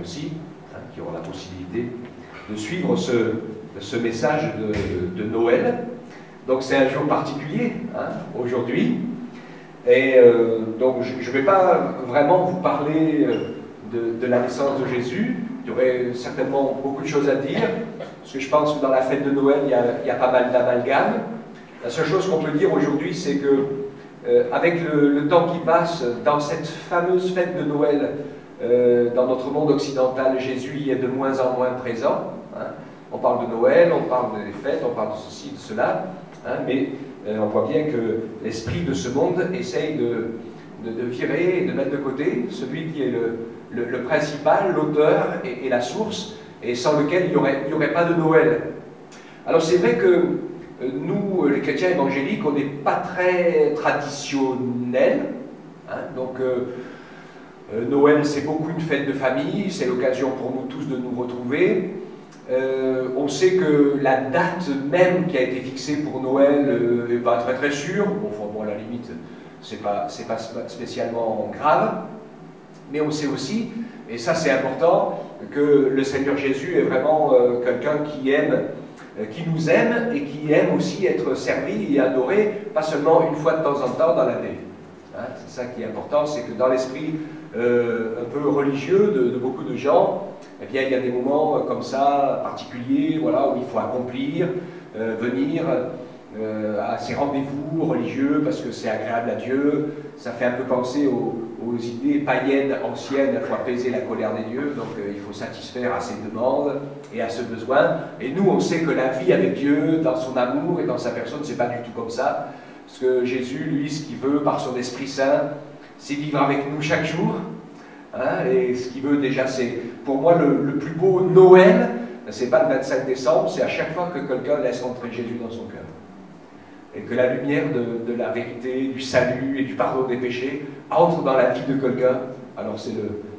aussi, hein, qui auront la possibilité de suivre ce message de Noël. Donc c'est un jour particulier, hein, aujourd'hui. Et donc je ne vais pas vraiment vous parler de la naissance de Jésus. Il y aurait certainement beaucoup de choses à dire, parce que je pense que dans la fête de Noël, il y a pas mal d'amalgames. La seule chose qu'on peut dire aujourd'hui, c'est que avec le temps qui passe, dans cette fameuse fête de Noël, dans notre monde occidental, Jésus y est de moins en moins présent. Hein. On parle de Noël, on parle des fêtes, on parle de ceci, de cela, hein, mais on voit bien que l'esprit de ce monde essaye de virer et de mettre de côté celui qui est le principal, l'auteur et la source, et sans lequel il n'y aurait pas de Noël. Alors c'est vrai que nous, les chrétiens évangéliques, on n'est pas très traditionnels, hein, donc Noël c'est beaucoup une fête de famille, c'est l'occasion pour nous tous de nous retrouver. On sait que la date même qui a été fixée pour Noël n'est pas très sûre. Bon, à la limite, c'est pas spécialement grave. Mais on sait aussi, et ça c'est important, que le Seigneur Jésus est vraiment quelqu'un qui nous aime et qui aime aussi être servi et adoré, pas seulement une fois de temps en temps dans l'année. Hein, c'est ça qui est important, c'est que dans l'esprit un peu religieux de beaucoup de gens, eh bien, il y a des moments comme ça, particuliers, voilà, où il faut accomplir, venir à ces rendez-vous religieux parce que c'est agréable à Dieu. Ça fait un peu penser aux idées païennes anciennes, il faut apaiser la colère des dieux, donc il faut satisfaire à ses demandes et à ce besoin. Et nous, on sait que la vie avec Dieu, dans son amour et dans sa personne, c'est pas du tout comme ça. Parce que Jésus, lui, ce qu'il veut par son Esprit Saint, c'est vivre avec nous chaque jour. Hein, et ce qu'il veut déjà, c'est, pour moi, le plus beau Noël, c'est pas le 25 décembre, c'est à chaque fois que quelqu'un laisse entrer Jésus dans son cœur. Et que la lumière de la vérité, du salut et du pardon des péchés entre dans la vie de quelqu'un. Alors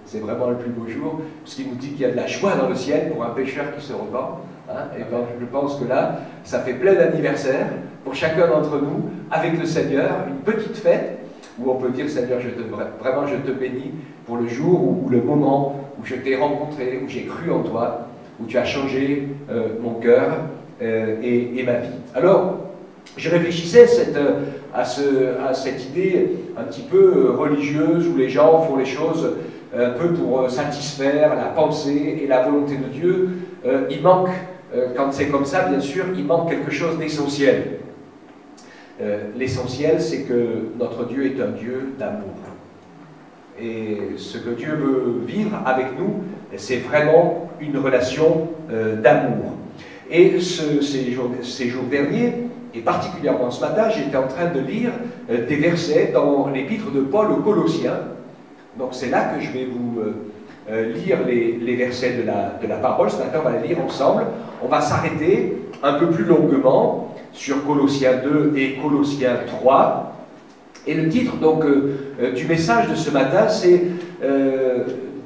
c'est vraiment le plus beau jour, puisqu'il nous dit qu'il y a de la joie dans le ciel pour un pécheur qui se repent. Hein, et ben, je pense que là, ça fait plein d'anniversaires pour chacun d'entre nous, avec le Seigneur, une petite fête, où on peut dire, Seigneur, vraiment je te bénis pour le jour ou le moment où je t'ai rencontré, où j'ai cru en toi, où tu as changé mon cœur et ma vie. Alors, je réfléchissais à cette idée un petit peu religieuse où les gens font les choses un peu pour satisfaire la pensée et la volonté de Dieu. Il manque, quand c'est comme ça, bien sûr, il manque quelque chose d'essentiel. L'essentiel, c'est que notre Dieu est un Dieu d'amour. Et ce que Dieu veut vivre avec nous, c'est vraiment une relation d'amour. Et ces jours derniers, et particulièrement ce matin, j'étais en train de lire des versets dans l'épître de Paul aux Colossiens. Donc c'est là que je vais vous lire les versets de la parole. Ce matin, on va les lire ensemble. On va s'arrêter un peu plus longuement sur Colossiens 2 et Colossiens 3. Et le titre donc, du message de ce matin, c'est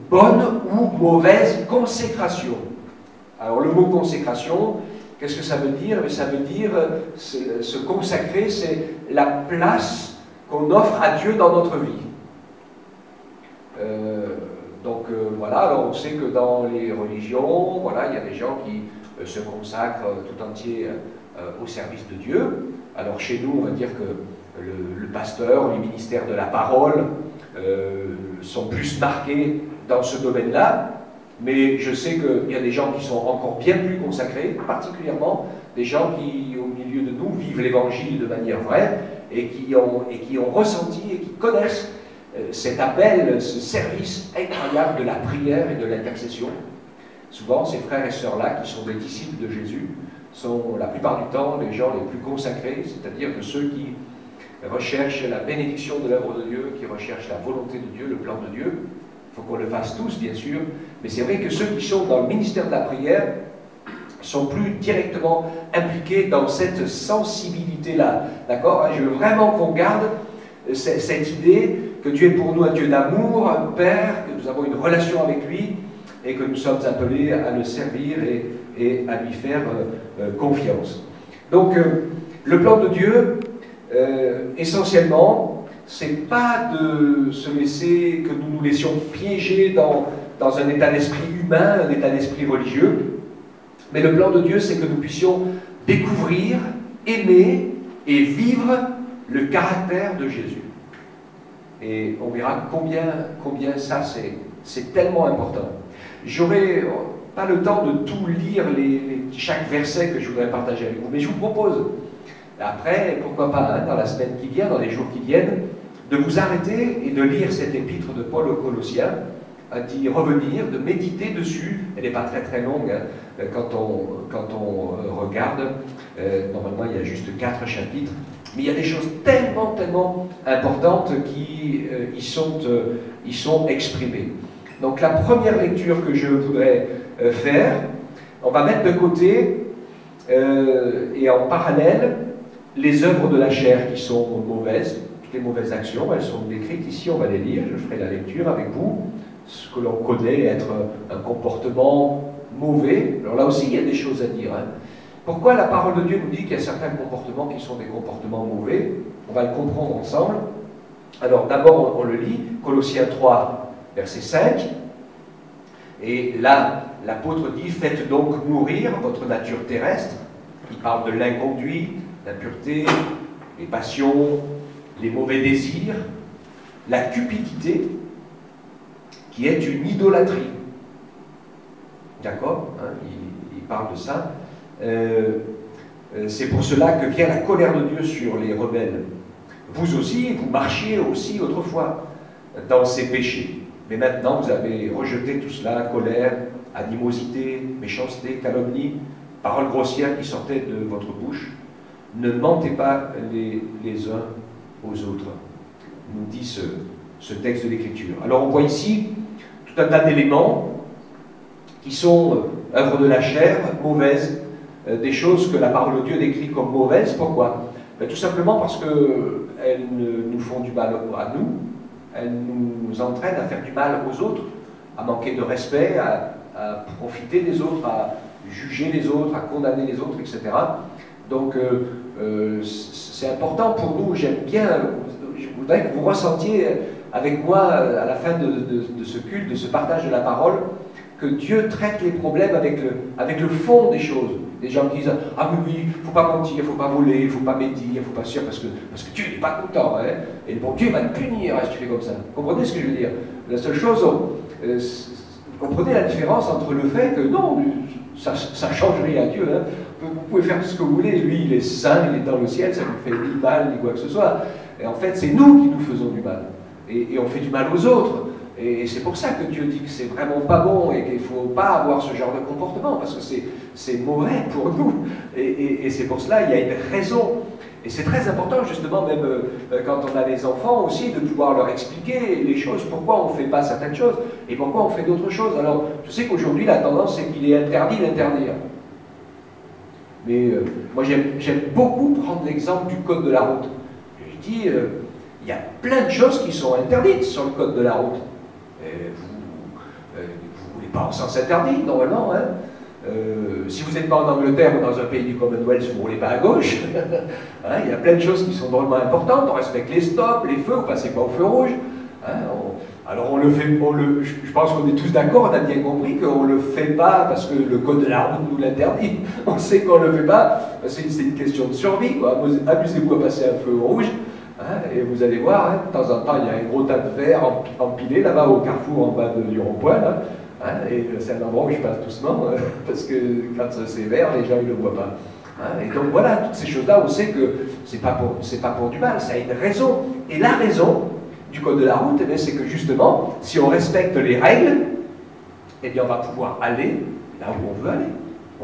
bonne ou mauvaise consécration. Alors le mot consécration, qu'est-ce que ça veut dire? Ça veut dire se consacrer, c'est la place qu'on offre à Dieu dans notre vie. Voilà, alors on sait que dans les religions, voilà, il y a des gens qui se consacrent tout entier au service de Dieu. Alors chez nous, on va dire que le pasteur, les ministères de la parole sont plus marqués dans ce domaine-là. Mais je sais qu'il y a des gens qui sont encore bien plus consacrés, particulièrement des gens qui, au milieu de nous, vivent l'Évangile de manière vraie et qui ont ressenti et qui connaissent cet appel, ce service incroyable de la prière et de l'intercession. Souvent, ces frères et sœurs-là, qui sont des disciples de Jésus, sont la plupart du temps les gens les plus consacrés, c'est-à-dire que ceux qui recherchent la bénédiction de l'œuvre de Dieu, qui recherchent la volonté de Dieu, le plan de Dieu. Il faut qu'on le fasse tous, bien sûr, mais c'est vrai que ceux qui sont dans le ministère de la prière sont plus directement impliqués dans cette sensibilité-là. D'accord? Je veux vraiment qu'on garde cette idée que Dieu est pour nous un Dieu d'amour, un Père, que nous avons une relation avec lui et que nous sommes appelés à le servir et à lui faire confiance. Donc, le plan de Dieu, essentiellement, c'est pas de se laisser, que nous nous laissions piéger dans un état d'esprit humain, un état d'esprit religieux. Mais le plan de Dieu, c'est que nous puissions découvrir, aimer et vivre le caractère de Jésus. Et on verra combien ça, c'est tellement important. J'aurai pas le temps de tout lire, chaque verset que je voudrais partager avec vous, mais je vous propose, après, pourquoi pas, hein, dans la semaine qui vient, dans les jours qui viennent, de vous arrêter et de lire cette épître de Paul aux Colossiens, d'y revenir, de méditer dessus. Elle n'est pas très très longue, hein, quand on regarde. Normalement, il y a juste 4 chapitres. Mais il y a des choses tellement importantes qui y sont exprimées. Donc la première lecture que je voudrais faire, on va mettre de côté et en parallèle les œuvres de la chair qui sont mauvaises. Toutes les mauvaises actions, elles sont décrites ici, on va les lire, je ferai la lecture avec vous. Ce que l'on connaît être un comportement mauvais. Alors là aussi, il y a des choses à dire. Hein. Pourquoi la parole de Dieu nous dit qu'il y a certains comportements qui sont des comportements mauvais? On va le comprendre ensemble. Alors d'abord, on le lit, Colossiens 3, verset 5. Et là, l'apôtre dit, faites donc mourir votre nature terrestre. Il parle de l'inconduite, l'impureté, les passions, les mauvais désirs, la cupidité, qui est une idolâtrie. D'accord, hein, il parle de ça. C'est pour cela que vient la colère de Dieu sur les rebelles. Vous aussi, vous marchiez aussi autrefois dans ces péchés. Mais maintenant, vous avez rejeté tout cela, colère, animosité, méchanceté, calomnie, paroles grossières qui sortaient de votre bouche. Ne mentez pas les uns aux autres, nous dit ce texte de l'Écriture. Alors on voit ici tout un tas d'éléments qui sont œuvres de la chair, mauvaises, des choses que la parole de Dieu décrit comme mauvaises. Pourquoi? Tout simplement parce qu'elles nous font du mal à nous, elles nous entraînent à faire du mal aux autres, à manquer de respect, à profiter des autres, à juger les autres, à condamner les autres, etc. Donc c'est important pour nous, j'aime bien, je voudrais que vous ressentiez avec moi à la fin de ce culte, de ce partage de la parole, que Dieu traite les problèmes avec le fond des choses. Les gens qui disent « Ah oui, il ne faut pas mentir, il ne faut pas voler, il ne faut pas médire, il ne faut pas sûr, parce que Dieu n'est pas content. Hein, et bon Dieu va te punir si tu fais comme ça. » Vous comprenez ce que je veux dire? La seule chose, vous comprenez la différence entre le fait que non, ça ne change rien à Dieu. Hein. Vous pouvez faire tout ce que vous voulez, lui il est saint, il est dans le ciel, ça ne vous fait ni mal, ni quoi que ce soit. Et en fait, c'est nous qui nous faisons du mal. Et on fait du mal aux autres. Et c'est pour ça que Dieu dit que c'est vraiment pas bon et qu'il ne faut pas avoir ce genre de comportement, parce que c'est mauvais pour nous. Et c'est pour cela, il y a une raison. Et c'est très important, justement, même quand on a des enfants aussi, de pouvoir leur expliquer les choses, pourquoi on ne fait pas certaines choses et pourquoi on fait d'autres choses. Alors, je sais qu'aujourd'hui, la tendance, c'est qu'il est interdit d'interdire. Mais moi, j'aime beaucoup prendre l'exemple du code de la route. Je dis, il y a plein de choses qui sont interdites sur le code de la route. Vous ne roulez pas en sens interdit, normalement. Hein. Si vous n'êtes pas en Angleterre ou dans un pays du Commonwealth, vous ne roulez pas à gauche. Hein, il y a plein de choses qui sont drôlement importantes. On respecte les stops, les feux, vous ne passez pas au feu rouge. Hein, alors on le fait, je pense qu'on est tous d'accord, on a bien compris qu'on ne le fait pas parce que le code de la route nous l'interdit. On sait qu'on ne le fait pas, c'est une question de survie. Amusez-vous à passer un feu rouge. Hein, et vous allez voir, hein, de temps en temps, il y a un gros tas de verre empilé là-bas au carrefour en bas du rond-point. Hein, et c'est un endroit où je passe doucement, parce que quand c'est vert, les gens ne le voient pas. Hein, et donc voilà, toutes ces choses-là, on sait que c'est pas pour du mal, ça a une raison. Et la raison du code de la route, eh c'est que justement, si on respecte les règles, eh bien on va pouvoir aller là où on veut aller.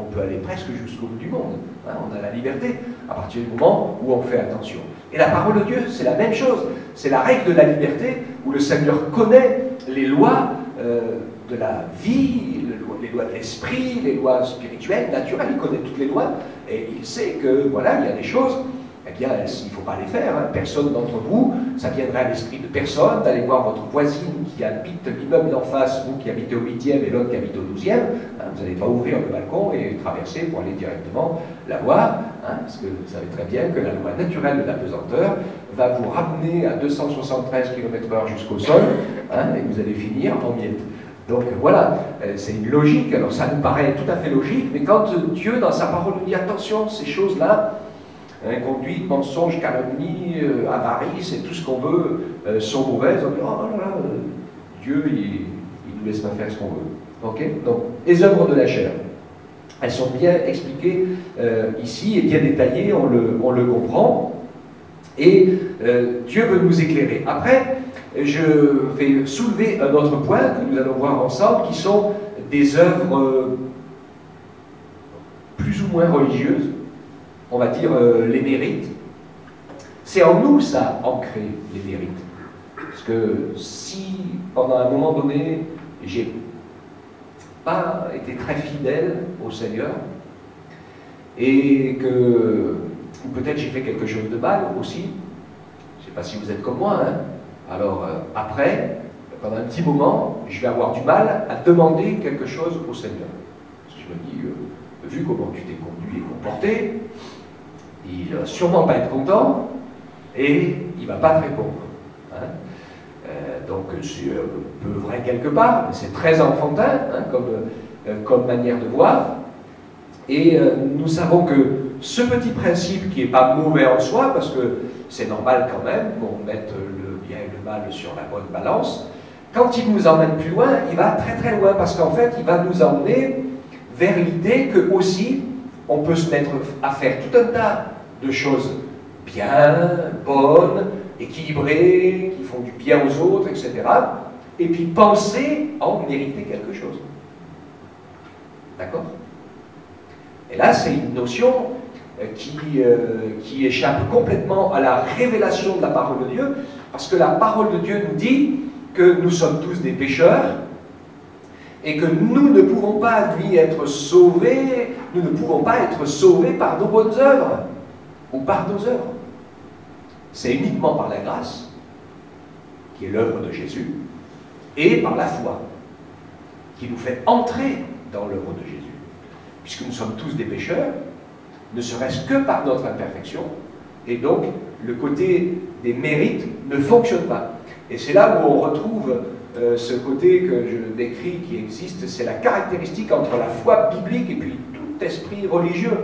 On peut aller presque jusqu'au bout du monde. Hein, on a la liberté à partir du moment où on fait attention. Et la parole de Dieu, c'est la même chose. C'est la règle de la liberté où le Seigneur connaît les lois de la vie, les lois de l'esprit, les lois spirituelles, naturelles. Il connaît toutes les lois et il sait que, voilà, il y a des choses, eh bien, il ne faut pas les faire. Hein. Personne d'entre vous, ça viendrait à l'esprit de personne d'aller voir votre voisine qui habite l'immeuble d'en face, vous qui habitez au 8e et l'autre qui habite au 12e. Hein, vous n'allez pas ouvrir le balcon et traverser pour aller directement la voir, hein, parce que vous savez très bien que la loi naturelle de la pesanteur va vous ramener à 273 km/h jusqu'au sol, hein, et vous allez finir en miettes. Donc voilà, c'est une logique, alors ça nous paraît tout à fait logique, mais quand Dieu, dans sa parole, nous dit attention, ces choses-là, conduite, mensonge, calomnie, avarice et tout ce qu'on veut, sont mauvaises, on dit oh là là, Dieu, il nous laisse pas faire ce qu'on veut. Ok. Donc, les œuvres de la chair, elles sont bien expliquées ici et bien détaillées, on le comprend. Et Dieu veut nous éclairer. Après, je vais soulever un autre point que nous allons voir ensemble, qui sont des œuvres plus ou moins religieuses, on va dire les mérites. C'est en nous, ça, ancré, les mérites. Parce que si, pendant un moment donné, j'ai pas été très fidèle au Seigneur, et que ou peut-être j'ai fait quelque chose de mal aussi, je ne sais pas si vous êtes comme moi, hein. Alors après, pendant un petit moment, je vais avoir du mal à demander quelque chose au Seigneur. Parce que je me dis, vu comment tu t'es conduit et comporté, il ne va sûrement pas être content, et il ne va pas te répondre. Hein. Donc c'est un peu vrai quelque part, mais c'est très enfantin, hein, comme manière de voir. Et nous savons que ce petit principe qui n'est pas mauvais en soi, parce que c'est normal quand même qu'on mette le bien et le mal sur la bonne balance, quand il nous emmène plus loin, il va très très loin, parce qu'en fait, il va nous emmener vers l'idée que aussi, on peut se mettre à faire tout un tas de choses bien, bonnes, équilibrées, qui font du bien aux autres, etc. Et puis penser en mériter quelque chose. D'accord ? Et là, c'est une notion qui échappe complètement à la révélation de la parole de Dieu, parce que la parole de Dieu nous dit que nous sommes tous des pécheurs, et que nous ne pouvons pas, lui, être sauvés, nous ne pouvons pas être sauvés par nos bonnes œuvres, ou par nos œuvres. C'est uniquement par la grâce, qui est l'œuvre de Jésus, et par la foi, qui nous fait entrer dans l'œuvre de Jésus. Puisque nous sommes tous des pécheurs, ne serait-ce que par notre imperfection, et donc le côté des mérites ne fonctionne pas. Et c'est là où on retrouve ce côté que je décris qui existe, c'est la caractéristique entre la foi biblique et puis tout esprit religieux.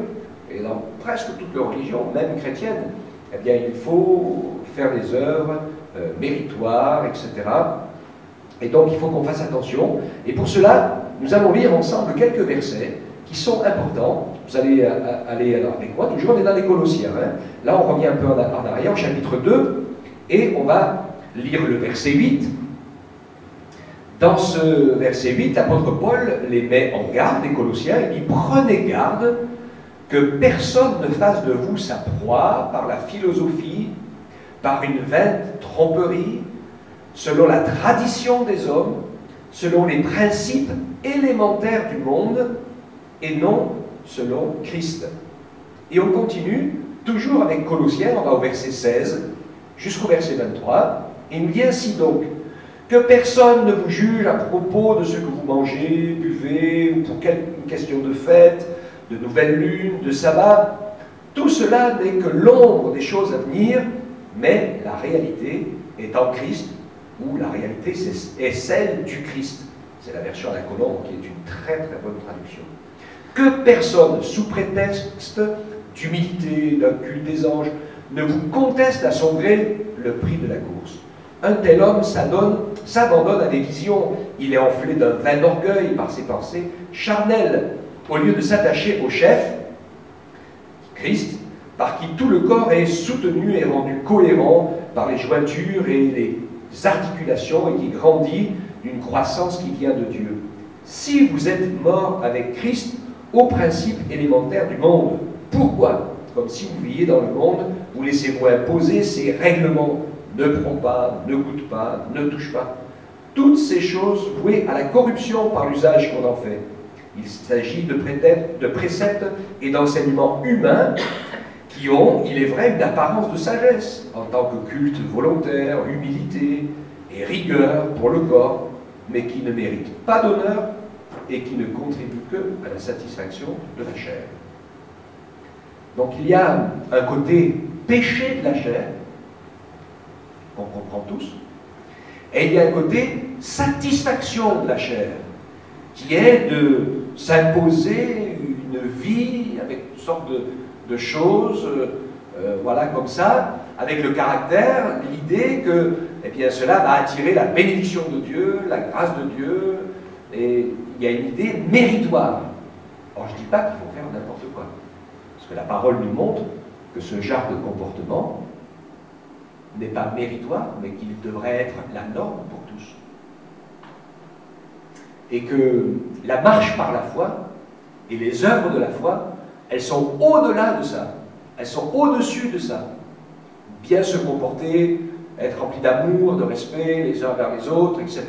Et dans presque toutes les religions, même chrétiennes, eh bien il faut faire des œuvres méritoires, etc. Et donc il faut qu'on fasse attention. Et pour cela, nous allons lire ensemble quelques versets qui sont importants. Vous allez aller avec moi, toujours on est dans les Colossiens. Hein. Là on revient un peu en arrière, au chapitre 2, et on va lire le verset 8. Dans ce verset 8, l'apôtre Paul les met en garde, les Colossiens, il dit « Prenez garde que personne ne fasse de vous sa proie par la philosophie, par une vaine tromperie, selon la tradition des hommes, selon les principes élémentaires du monde, et non selon Christ. » Et on continue, toujours avec Colossiens, on va au verset 16, jusqu'au verset 23, et il nous dit ainsi donc, que personne ne vous juge à propos de ce que vous mangez, buvez, ou pour une question de fête, de nouvelle lune, de sabbat. Tout cela n'est que l'ombre des choses à venir, mais la réalité est en Christ, ou la réalité est celle du Christ. C'est la version à la Colombe qui est une très très bonne traduction. Que personne, sous prétexte d'humilité, d'un culte des anges, ne vous conteste à son gré le prix de la course. Un tel homme s'abandonne à des visions, il est enflé d'un vain orgueil par ses pensées charnelles, au lieu de s'attacher au chef, Christ, par qui tout le corps est soutenu et rendu cohérent par les jointures et les articulations et qui grandit d'une croissance qui vient de Dieu. Si vous êtes mort avec Christ aux principes élémentaires du monde, pourquoi, comme si vous viviez dans le monde, vous laissez-vous imposer ces règlements: ne prends pas, ne goûte pas, ne touche pas. Toutes ces choses vouées à la corruption par l'usage qu'on en fait. Il s'agit de préceptes et d'enseignements humains qui ont, il est vrai, une apparence de sagesse, en tant que culte volontaire, humilité et rigueur pour le corps, mais qui ne méritent pas d'honneur et qui ne contribuent que à la satisfaction de la chair. Donc il y a un côté péché de la chair, qu'on comprend tous, et il y a un côté satisfaction de la chair, qui est de s'imposer une vie avec toutes sortes de choses, voilà, comme ça, avec le caractère, l'idée que eh bien, cela va attirer la bénédiction de Dieu, la grâce de Dieu, et il y a une idée méritoire. Or, je ne dis pas qu'il faut faire n'importe quoi, parce que la parole nous montre que ce genre de comportement n'est pas méritoire, mais qu'il devrait être la norme pour tous. Et que la marche par la foi et les œuvres de la foi, elles sont au-delà de ça. Elles sont au-dessus de ça. Bien se comporter, être rempli d'amour, de respect les uns vers les autres, etc.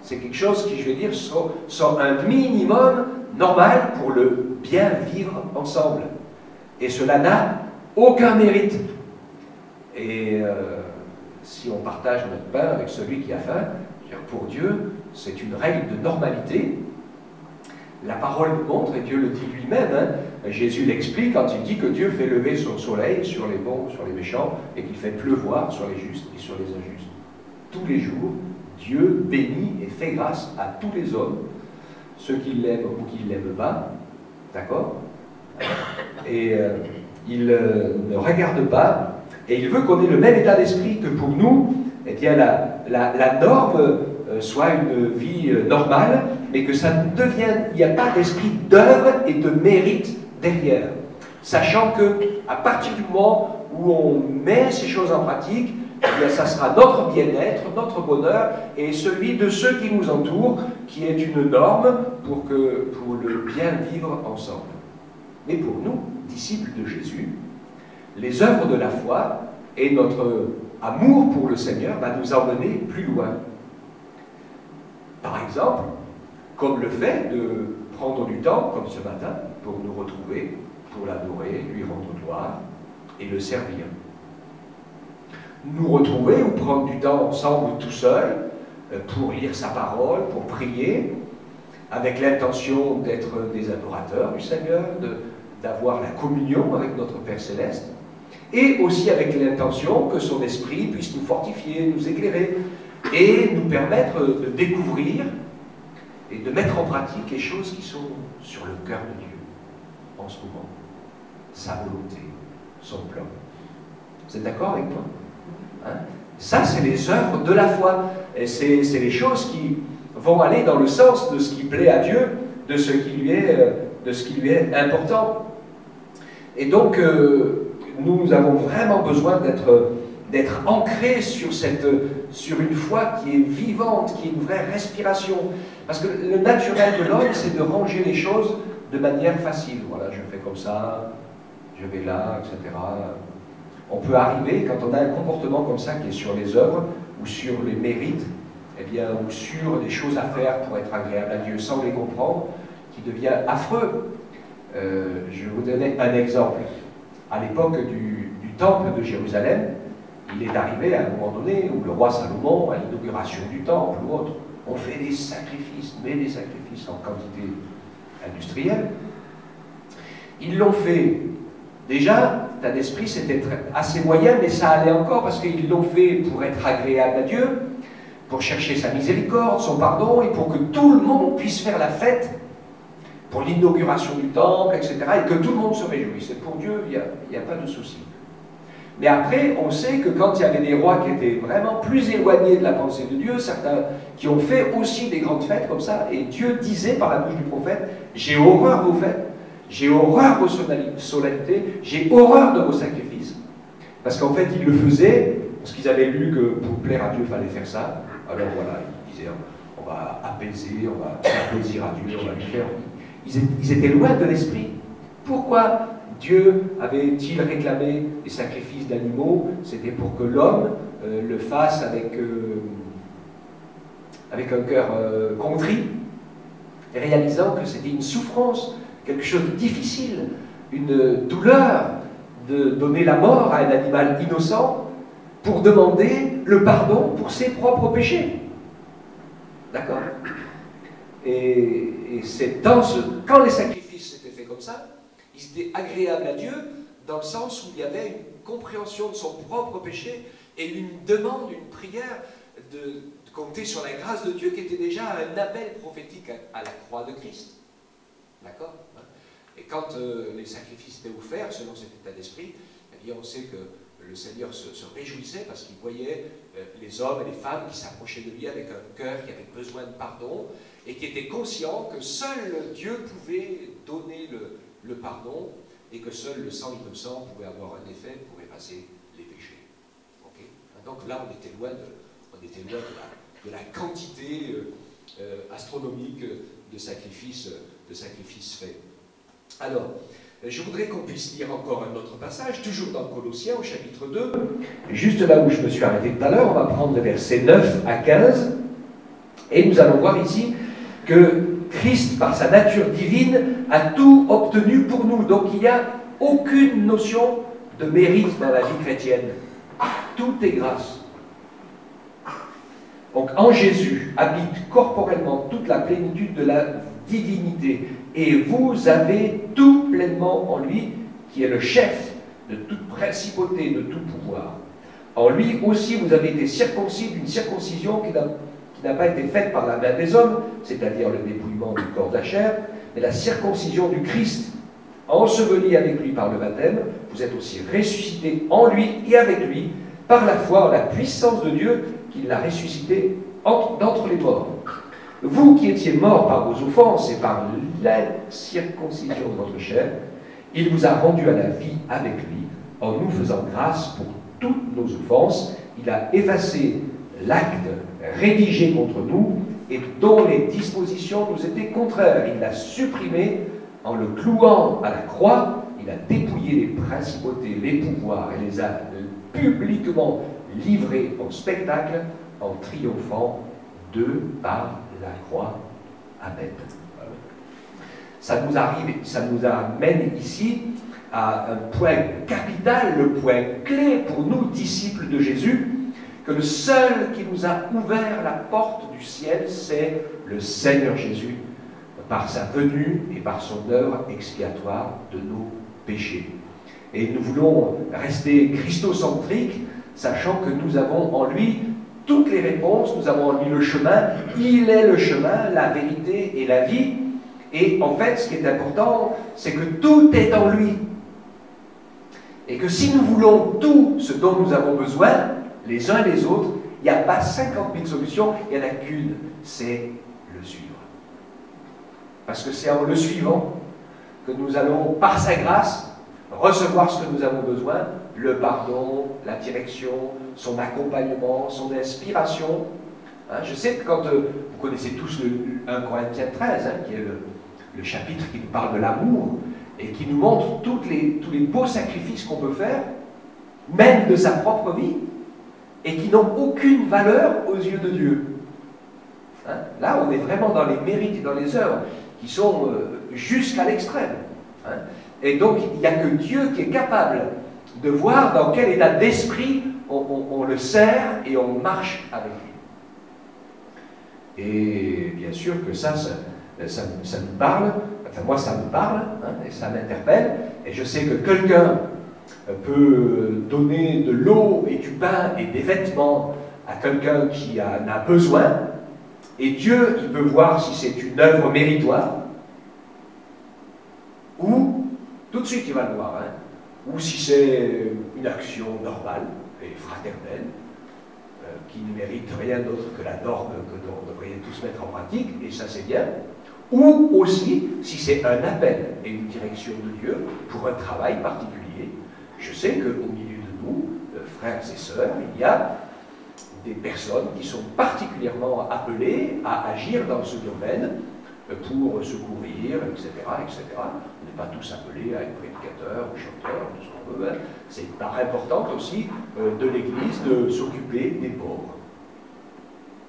C'est quelque chose qui, je vais dire, sont un minimum normal pour le bien vivre ensemble. Et cela n'a aucun mérite. Et si on partage notre pain avec celui qui a faim, pour Dieu, c'est une règle de normalité. La parole nous montre, et Dieu le dit lui-même, hein, Jésus l'explique quand il dit que Dieu fait lever son soleil sur les bons, sur les méchants, et qu'il fait pleuvoir sur les justes et sur les injustes. Tous les jours, Dieu bénit et fait grâce à tous les hommes, ceux qui l'aiment ou qui ne l'aiment pas, d'accord? Et il ne regarde pas, et il veut qu'on ait le même état d'esprit que pour nous, eh bien la norme soit une vie normale, mais que ça ne devienne, il n'y a pas d'esprit d'œuvre et de mérite derrière. Sachant que à partir du moment où on met ces choses en pratique, eh bien, ça sera notre bien-être, notre bonheur et celui de ceux qui nous entourent, qui est une norme pour le bien vivre ensemble. Mais pour nous, disciples de Jésus, les œuvres de la foi et notre amour pour le Seigneur va nous emmener plus loin. Par exemple, comme le fait de prendre du temps, comme ce matin, pour nous retrouver, pour l'adorer, lui rendre gloire et le servir. Nous retrouver ou prendre du temps ensemble tout seul pour lire sa parole, pour prier, avec l'intention d'être des adorateurs du Seigneur, d'avoir la communion avec notre Père Céleste, et aussi avec l'intention que son esprit puisse nous fortifier, nous éclairer, et nous permettre de découvrir et de mettre en pratique les choses qui sont sur le cœur de Dieu en ce moment, sa volonté, son plan. Vous êtes d'accord avec moi? Hein? Ça, c'est les œuvres de la foi. Et c'est les choses qui vont aller dans le sens de ce qui plaît à Dieu, de ce qui lui est important. Et donc, nous avons vraiment besoin d'être ancrés sur une foi qui est vivante, qui est une vraie respiration. Parce que le naturel de l'homme, c'est de ranger les choses de manière facile. Voilà, je fais comme ça, je vais là, etc. On peut arriver, quand on a un comportement comme ça qui est sur les œuvres, ou sur les mérites, eh bien, ou sur des choses à faire pour être agréable à Dieu sans les comprendre, qui devient affreux. Je vais vous donner un exemple. À l'époque du temple de Jérusalem, il est arrivé à un moment donné où le roi Salomon, à l'inauguration du temple ou autre, on fait des sacrifices, mais des sacrifices en quantité industrielle. Ils l'ont fait. Déjà, l'état d'esprit, c'était assez moyen, mais ça allait encore parce qu'ils l'ont fait pour être agréable à Dieu, pour chercher sa miséricorde, son pardon, et pour que tout le monde puisse faire la fête pour l'inauguration du temple, etc., et que tout le monde se réjouisse. Et pour Dieu, il n'y a pas de souci. Mais après, on sait que quand il y avait des rois qui étaient vraiment plus éloignés de la pensée de Dieu, certains qui ont fait aussi des grandes fêtes comme ça, et Dieu disait par la bouche du prophète, « J'ai horreur de vos fêtes, j'ai horreur de vos solennités, j'ai horreur de vos sacrifices. » Parce qu'en fait, ils le faisaient, parce qu'ils avaient lu que pour plaire à Dieu, il fallait faire ça. Alors voilà, ils disaient, on va apaiser, on va faire plaisir à Dieu, on va lui faire... Ils étaient loin de l'esprit. Pourquoi Dieu avait-il réclamé des sacrifices d'animaux? C'était pour que l'homme le fasse avec un cœur contrit, réalisant que c'était une souffrance, quelque chose de difficile, une douleur de donner la mort à un animal innocent pour demander le pardon pour ses propres péchés. D'accord? Et c'est quand les sacrifices étaient faits comme ça, ils étaient agréables à Dieu dans le sens où il y avait une compréhension de son propre péché et une demande, une prière compter sur la grâce de Dieu qui était déjà un appel prophétique à la croix de Christ. D'accord? Et quand les sacrifices étaient offerts, selon cet état d'esprit, eh bien on sait que le Seigneur se réjouissait parce qu'il voyait les hommes et les femmes qui s'approchaient de lui avec un cœur qui avait besoin de pardon et qui était conscient que seul Dieu pouvait donner le pardon et que seul le sang innocent pouvait avoir un effet pour effacer les péchés. Okay? Donc là, on était loin de la quantité astronomique de sacrifices faits. Alors, je voudrais qu'on puisse lire encore un autre passage, toujours dans Colossiens, au chapitre 2. Juste là où je me suis arrêté tout à l'heure, on va prendre les versets 9 à 15. Et nous allons voir ici que Christ, par sa nature divine, a tout obtenu pour nous. Donc il n'y a aucune notion de mérite dans la vie chrétienne. Tout est grâce. Donc en Jésus habite corporellement toute la plénitude de la divinité. Et vous avez tout pleinement en lui, qui est le chef de toute principauté, de tout pouvoir. En lui aussi, vous avez été circoncis d'une circoncision qui n'a pas été faite par la main des hommes, c'est-à-dire le dépouillement du corps de la chair, mais la circoncision du Christ. Enseveli avec lui par le baptême, vous êtes aussi ressuscités en lui et avec lui, par la foi en la puissance de Dieu qui l'a ressuscité d'entre les morts. Vous qui étiez morts par vos offenses et par l'incirconcision de votre chair, il vous a rendu à la vie avec lui, en nous faisant grâce pour toutes nos offenses. Il a effacé l'acte rédigé contre nous et dont les dispositions nous étaient contraires. Il l'a supprimé en le clouant à la croix. Il a dépouillé les principautés, les pouvoirs et les a publiquement livrés en spectacle en triomphant d'eux par la croix. Amen. Ça nous amène ici à un point capital, le point clé pour nous, disciples de Jésus, que le seul qui nous a ouvert la porte du ciel, c'est le Seigneur Jésus, par sa venue et par son œuvre expiatoire de nos péchés. Et nous voulons rester christocentriques, sachant que nous avons en lui toutes les réponses, nous avons en lui le chemin, il est le chemin, la vérité et la vie. Et en fait, ce qui est important, c'est que tout est en lui. Et que si nous voulons tout ce dont nous avons besoin, les uns et les autres, il n'y a pas 50 000 solutions, il n'y en a qu'une, c'est le suivre. Parce que c'est en le suivant que nous allons, par sa grâce, recevoir ce que nous avons besoin, le pardon, la direction, son accompagnement, son inspiration. Hein, je sais que quand vous connaissez tous le 1 Corinthiens 13, hein, qui est le chapitre qui nous parle de l'amour, et qui nous montre tous les beaux sacrifices qu'on peut faire, même de sa propre vie, et qui n'ont aucune valeur aux yeux de Dieu. Hein, là, on est vraiment dans les mérites et dans les œuvres qui sont jusqu'à l'extrême. Hein, et donc, il n'y a que Dieu qui est capable de voir dans quel état d'esprit on le sert et on marche avec lui. Et bien sûr que ça nous parle, enfin moi ça me parle, hein, et ça m'interpelle, et je sais que quelqu'un peut donner de l'eau et du pain et des vêtements à quelqu'un qui en a besoin, et Dieu, il peut voir si c'est une œuvre méritoire, ou, tout de suite il va le voir, hein, ou si c'est une action normale et fraternelle, qui ne mérite rien d'autre que la norme que nous devrions tous mettre en pratique, et ça c'est bien, ou aussi si c'est un appel et une direction de Dieu pour un travail particulier. Je sais qu'au milieu de nous, frères et sœurs, il y a des personnes qui sont particulièrement appelées à agir dans ce domaine pour secourir, etc., etc. On n'est pas tous appelés à être prédicateurs ou chanteurs, tout ce qu'on veut. Hein. C'est une part importante aussi de l'Église de s'occuper des pauvres.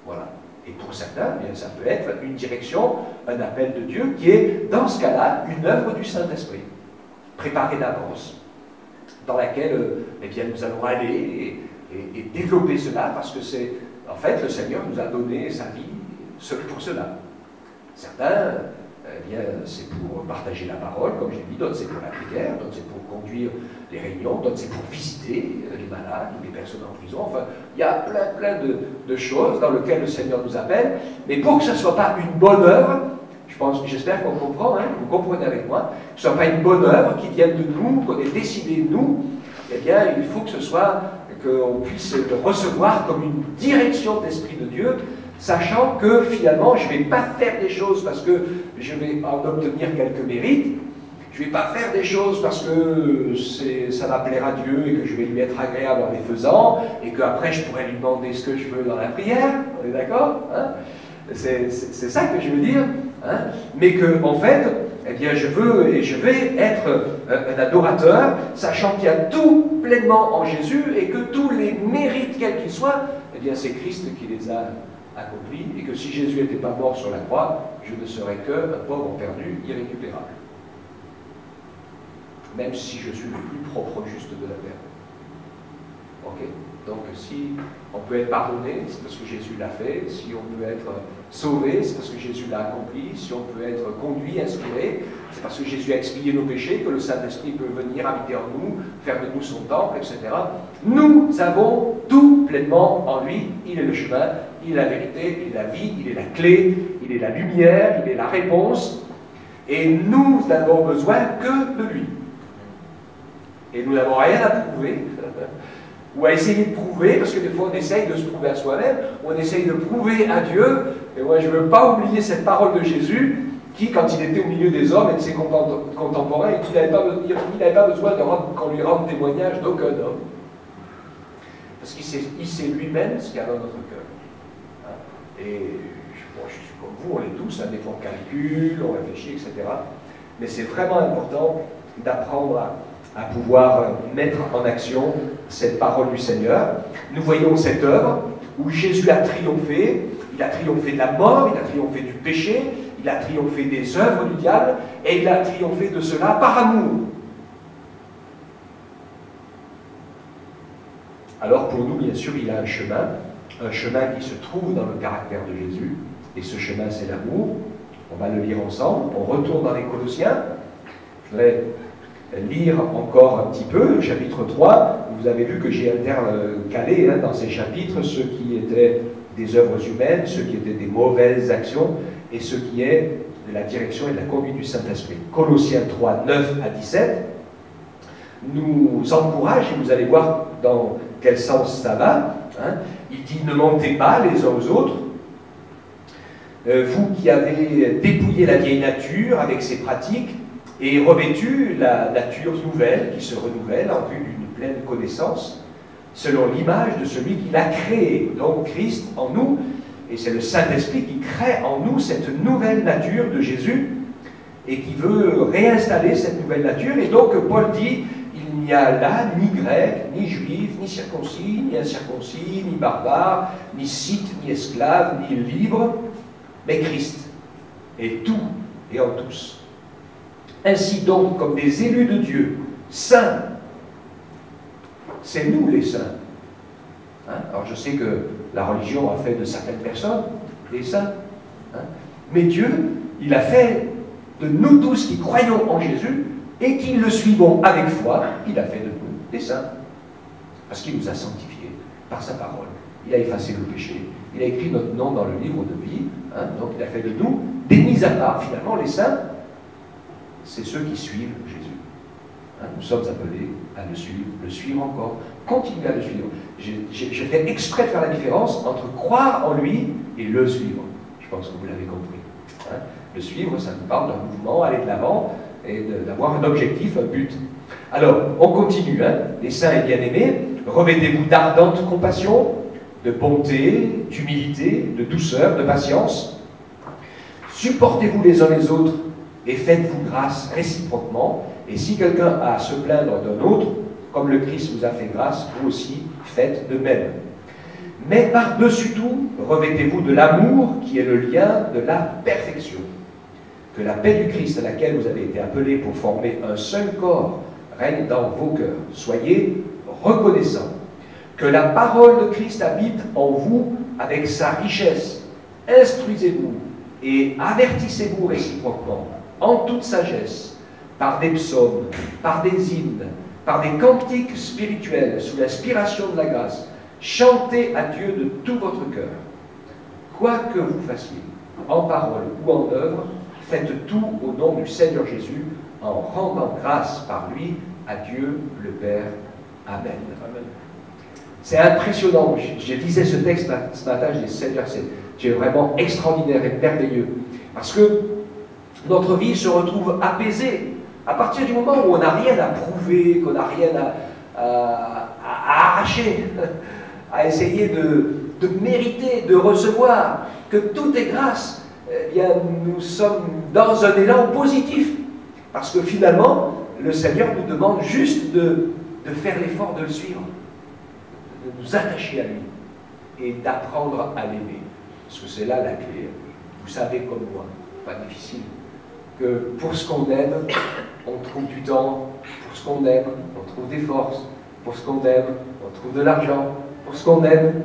Voilà. Et pour certains, bien, ça peut être une direction, un appel de Dieu qui est, dans ce cas-là, une œuvre du Saint-Esprit, préparée d'avance, dans laquelle eh bien, nous allons aller et développer cela, parce que c'est, en fait, le Seigneur nous a donné sa vie pour cela. Certains eh bien, c'est pour partager la parole, comme j'ai dit, d'autres c'est pour la prière, d'autres c'est pour conduire les réunions, d'autres c'est pour visiter les malades ou les personnes en prison. Enfin, il y a plein de choses dans lesquelles le Seigneur nous appelle, mais pour que ce ne soit pas une bonne œuvre, j'espère qu'on comprend, hein, vous comprenez avec moi, que ce ne soit pas une bonne œuvre qui vienne de nous, qu'on ait décidé de nous, eh bien, il faut que ce soit, qu'on puisse le recevoir comme une direction de l'Esprit de Dieu, sachant que finalement, je ne vais pas faire des choses parce que je vais en obtenir quelques mérites, je ne vais pas faire des choses parce que ça va plaire à Dieu et que je vais lui être agréable en les faisant, et qu'après je pourrai lui demander ce que je veux dans la prière, on est d'accord, hein? C'est ça que je veux dire, hein? Mais que, en fait, eh bien, je vais être un adorateur, sachant qu'il y a tout pleinement en Jésus et que tous les mérites, quels qu'ils soient, eh bien, c'est Christ qui les a accomplis, et que si Jésus n'était pas mort sur la croix, je ne serais qu'un pauvre perdu, irrécupérable. Même si je suis le plus propre juste de la terre. Ok? Donc si on peut être pardonné, c'est parce que Jésus l'a fait. Si on peut être sauvé, c'est parce que Jésus l'a accompli. Si on peut être conduit, inspiré, c'est parce que Jésus a expié nos péchés, que le Saint-Esprit peut venir habiter en nous, faire de nous son temple, etc. Nous avons tout pleinement en lui. Il est le chemin, il est la vérité, il est la vie, il est la clé, il est la lumière, il est la réponse. Et nous n'avons besoin que de lui. Et nous n'avons rien à prouver, ou à essayer de prouver, parce que des fois on essaye de se prouver à soi-même, ou on essaye de prouver à Dieu. Et moi je ne veux pas oublier cette parole de Jésus, qui, quand il était au milieu des hommes et de ses contemporains, il n'avait pas besoin qu'on lui rende témoignage d'aucun homme. Parce qu'il sait lui-même ce qu'il y a dans notre cœur. Et je suis comme vous, on est tous, des fois on calcule, on réfléchit, etc. Mais c'est vraiment important d'apprendre à pouvoir mettre en action cette parole du Seigneur. Nous voyons cette œuvre où Jésus a triomphé. Il a triomphé de la mort, il a triomphé du péché, il a triomphé des œuvres du diable, et il a triomphé de cela par amour. Alors pour nous, bien sûr, il y a un chemin qui se trouve dans le caractère de Jésus, et ce chemin, c'est l'amour. On va le lire ensemble. On retourne dans les Colossiens. Je voudrais lire encore un petit peu, le chapitre 3. Vous avez vu que j'ai intercalé dans ces chapitres ce qui étaient des œuvres humaines, ce qui étaient des mauvaises actions, et ce qui est de la direction et de la conduite du Saint-Esprit. Colossiens 3, 9 à 17 nous encourage, et vous allez voir dans quel sens ça va. Il dit « Ne mentez pas les uns aux autres, vous qui avez dépouillé la vieille nature avec ses pratiques, et revêtu la nature nouvelle qui se renouvelle en vue d'une pleine connaissance, selon l'image de celui qui l'a créé, donc Christ en nous, et c'est le Saint-Esprit qui crée en nous cette nouvelle nature de Jésus, et qui veut réinstaller cette nouvelle nature. Et donc Paul dit, il n'y a là ni grec, ni juif, ni circoncis, ni incirconcis, ni barbare, ni scythe, ni esclave, ni libre, mais Christ est tout et en tous. Ainsi donc, comme des élus de Dieu, saints, c'est nous les saints. Alors je sais que la religion a fait de certaines personnes des saints, mais Dieu, il a fait de nous tous qui croyons en Jésus et qui le suivons avec foi, il a fait de nous des saints. Parce qu'il nous a sanctifiés par sa parole. Il a effacé le péché, il a écrit notre nom dans le livre de vie, donc il a fait de nous des mises à part. Finalement, les saints, c'est ceux qui suivent Jésus. Nous sommes appelés à le suivre encore, continuer à le suivre. Je fais exprès de faire la différence entre croire en lui et le suivre. Je pense que vous l'avez compris. Le suivre, ça nous parle d'un mouvement, aller de l'avant, et d'avoir un objectif, un but. Alors, on continue. Les saints et bien-aimés, revêtez-vous d'ardente compassion, de bonté, d'humilité, de douceur, de patience. Supportez-vous les uns les autres et faites-vous grâce réciproquement. Et si quelqu'un a à se plaindre d'un autre, comme le Christ vous a fait grâce, vous aussi faites de même. Mais par-dessus tout, revêtez-vous de l'amour qui est le lien de la perfection. Que la paix du Christ à laquelle vous avez été appelés pour former un seul corps règne dans vos cœurs. Soyez reconnaissants. Que la parole de Christ habite en vous avec sa richesse. Instruisez-vous et avertissez-vous réciproquement, en toute sagesse, par des psaumes, par des hymnes, par des cantiques spirituels, sous l'inspiration de la grâce. Chantez à Dieu de tout votre cœur. Quoi que vous fassiez, en parole ou en œuvre, faites tout au nom du Seigneur Jésus, en rendant grâce par lui à Dieu le Père. Amen. Amen. C'est impressionnant. Je lisais ce texte ce matin, je dis, Seigneur, tu es vraiment extraordinaire et merveilleux. Parce que notre vie se retrouve apaisée. À partir du moment où on n'a rien à prouver, qu'on n'a rien à arracher, à essayer de mériter, de recevoir, que tout est grâce, eh bien, nous sommes dans un élan positif. Parce que finalement, le Seigneur nous demande juste de faire l'effort de le suivre, de nous attacher à lui et d'apprendre à l'aimer. Parce que c'est là la clé. Vous savez comme moi, pas difficile, que pour ce qu'on aime, on trouve du temps, pour ce qu'on aime, on trouve des forces, pour ce qu'on aime, on trouve de l'argent, pour ce qu'on aime,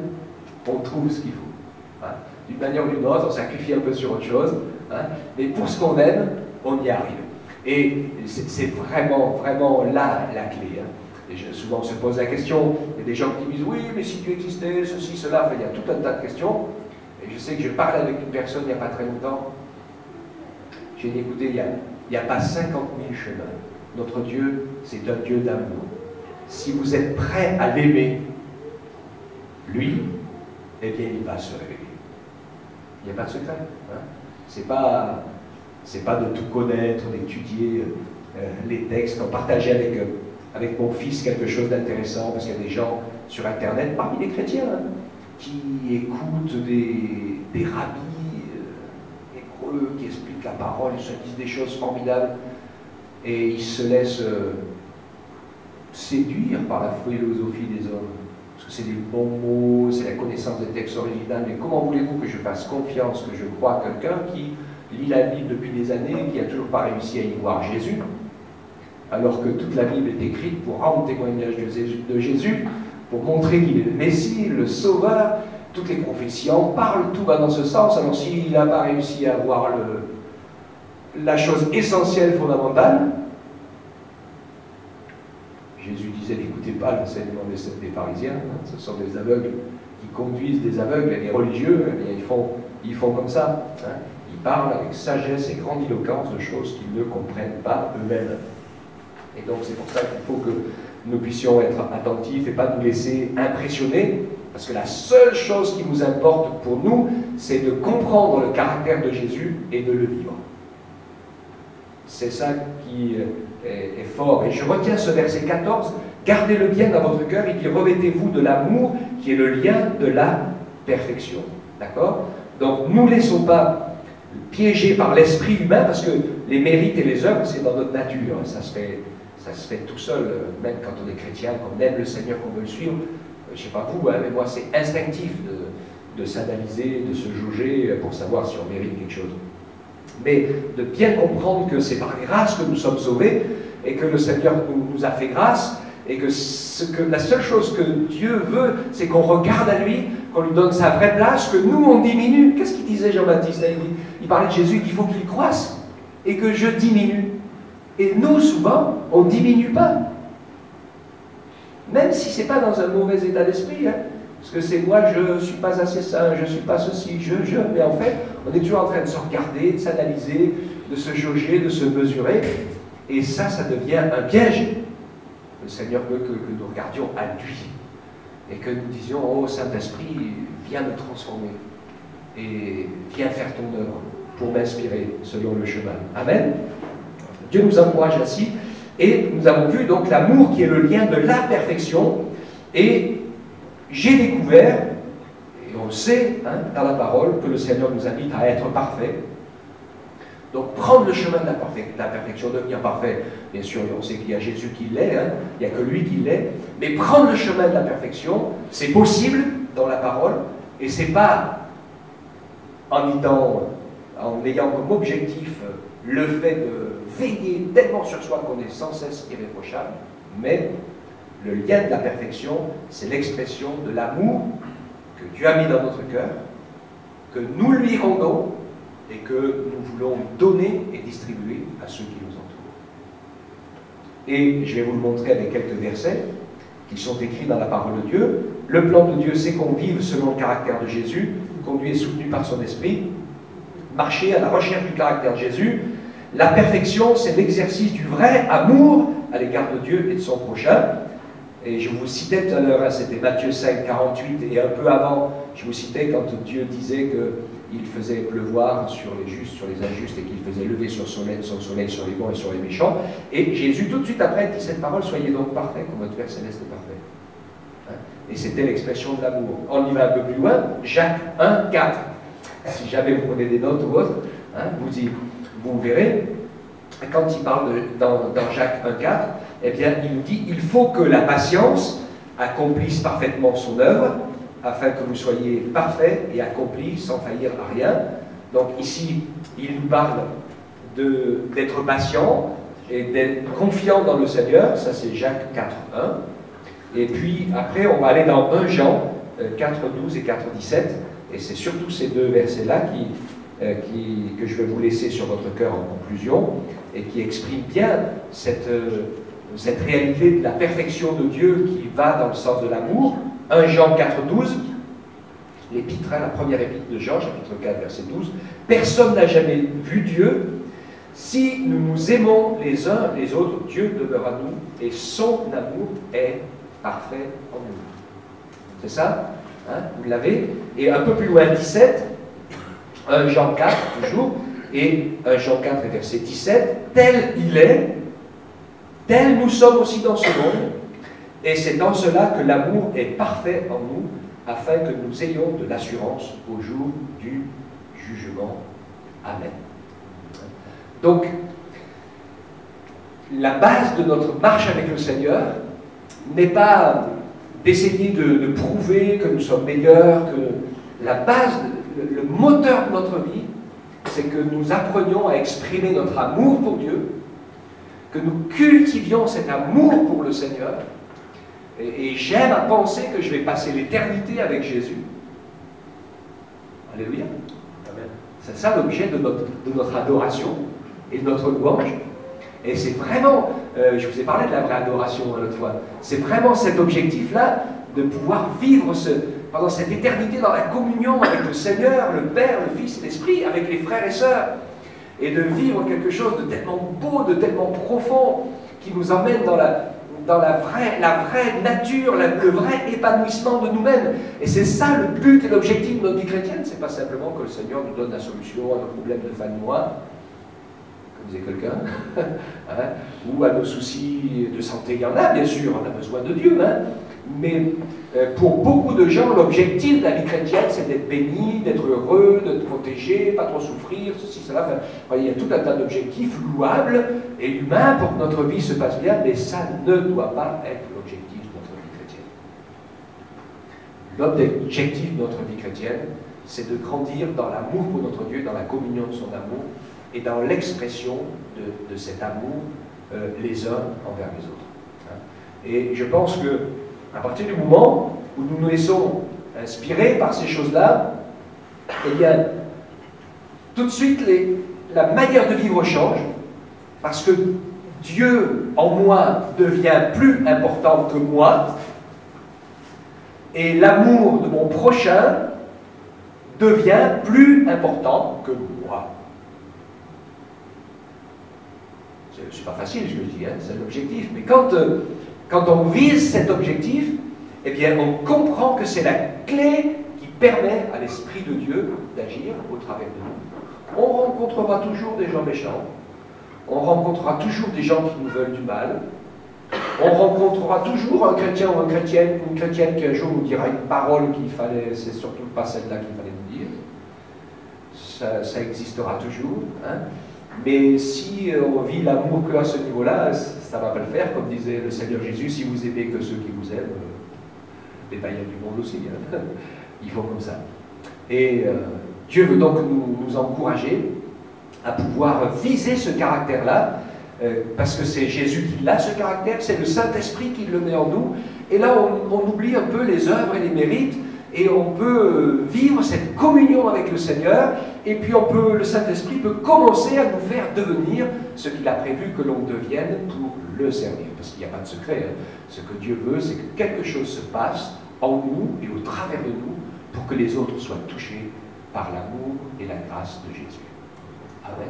on trouve ce qu'il faut. Hein? D'une manière ou d'une autre, on sacrifie un peu sur autre chose, hein? Mais pour ce qu'on aime, on y arrive. Et c'est vraiment, vraiment là la clé. Hein? Et souvent on se pose la question, il y a des gens qui me disent oui, mais si tu existais, ceci, cela, enfin, il y a tout un tas de questions. Et je sais que je parlais avec une personne il n'y a pas très longtemps. J'ai dit écoutez, il n'y a pas 50 000 chemins. Notre Dieu, c'est un Dieu d'amour. Si vous êtes prêt à l'aimer, lui, eh bien il va se révéler. Il n'y a pas de secret. Hein? C'est pas de tout connaître, d'étudier les textes, d'en partager avec mon fils quelque chose d'intéressant, parce qu'il y a des gens sur Internet, parmi les chrétiens, hein, qui écoutent des rabbis hébreux qui expliquent la parole, ils se disent des choses formidables, et ils se laissent séduire par la philosophie des hommes. Parce que c'est des bons mots, c'est la connaissance des textes originaux, mais comment voulez-vous que je fasse confiance, que je croie à quelqu'un qui lit la Bible depuis des années, qui n'a toujours pas réussi à y voir Jésus, alors que toute la Bible est écrite pour rendre témoignage de Jésus, pour montrer qu'il est le Messie, le Sauveur, toutes les prophéties en parlent, tout va dans ce sens. Alors s'il n'a pas réussi à voir la chose essentielle, fondamentale, Jésus disait n'écoutez pas l'enseignement des pharisiens, hein, ce sont des aveugles qui conduisent des aveugles, et les religieux, eh bien, ils font comme ça. Hein. Ils parlent avec sagesse et grandiloquence de choses qu'ils ne comprennent pas eux-mêmes. Et donc c'est pour ça qu'il faut que nous puissions être attentifs et pas nous laisser impressionner, parce que la seule chose qui nous importe pour nous, c'est de comprendre le caractère de Jésus et de le vivre. C'est ça qui est fort. Et je retiens ce verset 14, gardez-le bien dans votre cœur, il dit revêtez-vous de l'amour qui est le lien de la perfection. D'accord? Donc ne nous laissons pas piégés par l'esprit humain, parce que les mérites et les œuvres, c'est dans notre nature. Ça se fait tout seul, même quand on est chrétien, qu'on aime le Seigneur, qu'on veut le suivre. Je ne sais pas vous, hein, mais moi c'est instinctif de s'analyser, de se jauger pour savoir si on mérite quelque chose. Mais de bien comprendre que c'est par grâce que nous sommes sauvés et que le Seigneur nous a fait grâce et que la seule chose que Dieu veut, c'est qu'on regarde à lui, qu'on lui donne sa vraie place, que nous on diminue. Qu'est-ce qu'il disait Jean-Baptiste? Il parlait de Jésus, qu'il faut qu'il croisse et que je diminue. Et nous, souvent, on ne diminue pas. Même si ce n'est pas dans un mauvais état d'esprit. Hein. Parce que c'est moi, je ne suis pas assez sain, je ne suis pas ceci, mais en fait, on est toujours en train de se regarder, de s'analyser, de se jauger, de se mesurer. Et ça devient un piège. Le Seigneur veut que nous regardions à lui. Et que nous disions, oh Saint-Esprit, viens me transformer. Et viens faire ton œuvre pour m'inspirer selon le chemin. Amen. Dieu nous encourage ainsi. Et nous avons vu donc l'amour qui est le lien de la perfection. Et j'ai découvert, et on le sait hein, dans la parole, que le Seigneur nous invite à être parfait. Donc prendre le chemin de la perfection, devenir parfait, bien sûr, on sait qu'il y a Jésus qui l'est, hein, il n'y a que lui qui l'est, mais prendre le chemin de la perfection, c'est possible dans la parole, et c'est pas en ayant comme objectif le fait de veiller tellement sur soi qu'on est sans cesse irréprochable, mais le lien de la perfection, c'est l'expression de l'amour que Dieu a mis dans notre cœur, que nous lui rendons, et que nous voulons donner et distribuer à ceux qui nous entourent. Et je vais vous le montrer avec quelques versets qui sont écrits dans la parole de Dieu. Le plan de Dieu, c'est qu'on vive selon le caractère de Jésus, conduit et soutenu par son esprit, marcher à la recherche du caractère de Jésus. La perfection, c'est l'exercice du vrai amour à l'égard de Dieu et de son prochain. Et je vous citais tout à l'heure, hein, c'était Matthieu 5, 48, et un peu avant, je vous citais quand Dieu disait qu'il faisait pleuvoir sur les justes, sur les injustes, et qu'il faisait lever son soleil sur les bons et sur les méchants. Et Jésus, tout de suite après, dit cette parole, soyez donc parfaits comme votre Père Céleste est parfait. Hein? Et c'était l'expression de l'amour. On y va un peu plus loin, Jacques 1, 4. Si jamais vous prenez des notes ou autre, hein, vous verrez, quand il parle dans Jacques 1, 4, eh bien, il nous dit, il faut que la patience accomplisse parfaitement son œuvre, afin que vous soyez parfaits et accomplis sans faillir à rien. Donc ici, il nous parle d'être patient et d'être confiant dans le Seigneur, ça c'est Jacques 4, 1. Et puis après, on va aller dans 1 Jean 4, 12 et 4, 17, et c'est surtout ces deux versets-là que je vais vous laisser sur votre cœur en conclusion, et qui expriment bien cette réalité de la perfection de Dieu qui va dans le sens de l'amour. 1 Jean 4, 12, l'épître, la première épître de Jean, chapitre 4, verset 12. Personne n'a jamais vu Dieu. Si nous nous aimons les uns les autres, Dieu demeure à nous et son amour est parfait en nous. C'est ça, hein? Vous l'avez. Et un peu plus loin, 17, 1 Jean 4, toujours, et 1 Jean 4, verset 17, tel il est, tel nous sommes aussi dans ce monde, et c'est dans cela que l'amour est parfait en nous, afin que nous ayons de l'assurance au jour du jugement. Amen. Donc, la base de notre marche avec le Seigneur n'est pas d'essayer de prouver que nous sommes meilleurs, que la base, le moteur de notre vie, c'est que nous apprenions à exprimer notre amour pour Dieu, que nous cultivions cet amour pour le Seigneur, et j'aime à penser que je vais passer l'éternité avec Jésus. Alléluia. Amen. C'est ça l'objet de notre adoration et de notre louange. Et c'est vraiment, je vous ai parlé de la vraie adoration l'autre fois, c'est vraiment cet objectif-là de pouvoir vivre pendant cette éternité dans la communion avec le Seigneur, le Père, le Fils et l'Esprit, avec les frères et sœurs, et de vivre quelque chose de tellement beau, de tellement profond, qui nous emmène dans la vraie nature, le vrai épanouissement de nous-mêmes. Et c'est ça le but et l'objectif de notre vie chrétienne. C'est pas simplement que le Seigneur nous donne la solution à nos problèmes de fin de mois, comme disait quelqu'un, hein, ou à nos soucis de santé. Il y en a, bien sûr, on a besoin de Dieu, hein, mais pour beaucoup de gens, l'objectif de la vie chrétienne, c'est d'être béni, d'être heureux, d'être protégé, pas trop souffrir, ceci, cela. Enfin, il y a tout un tas d'objectifs louables et humains pour que notre vie se passe bien, mais ça ne doit pas être l'objectif de notre vie chrétienne. L'objectif de notre vie chrétienne, c'est de grandir dans l'amour pour notre Dieu, dans la communion de son amour, et dans l'expression de cet amour les uns envers les autres. Hein. Et je pense que à partir du moment où nous nous laissons inspirer par ces choses-là, eh bien, tout de suite, la manière de vivre change, parce que Dieu en moi devient plus important que moi, et l'amour de mon prochain devient plus important que moi. C'est pas facile ce que je dis, hein, c'est l'objectif, mais quand on vise cet objectif, eh bien on comprend que c'est la clé qui permet à l'Esprit de Dieu d'agir au travers de nous. On rencontrera toujours des gens méchants, on rencontrera toujours des gens qui nous veulent du mal, on rencontrera toujours un chrétien ou une chrétienne qui un jour nous dira une parole qu'il fallait, c'est surtout pas celle-là qu'il fallait nous dire. Ça existera toujours, hein. Mais si on vit l'amour que à ce niveau-là, ça ne va pas le faire, comme disait le Seigneur Jésus, si vous aimez que ceux qui vous aiment, les païens du monde aussi, hein. Ils font comme ça. Et Dieu veut donc nous encourager à pouvoir viser ce caractère-là, parce que c'est Jésus qui l'a, ce caractère, c'est le Saint-Esprit qui le met en nous, et là on oublie un peu les œuvres et les mérites, et on peut vivre cette communion avec le Seigneur, et puis le Saint-Esprit peut commencer à nous faire devenir ce qu'il a prévu que l'on devienne pour le servir. Parce qu'il n'y a pas de secret, hein. Ce que Dieu veut, c'est que quelque chose se passe en nous et au travers de nous pour que les autres soient touchés par l'amour et la grâce de Jésus. Amen.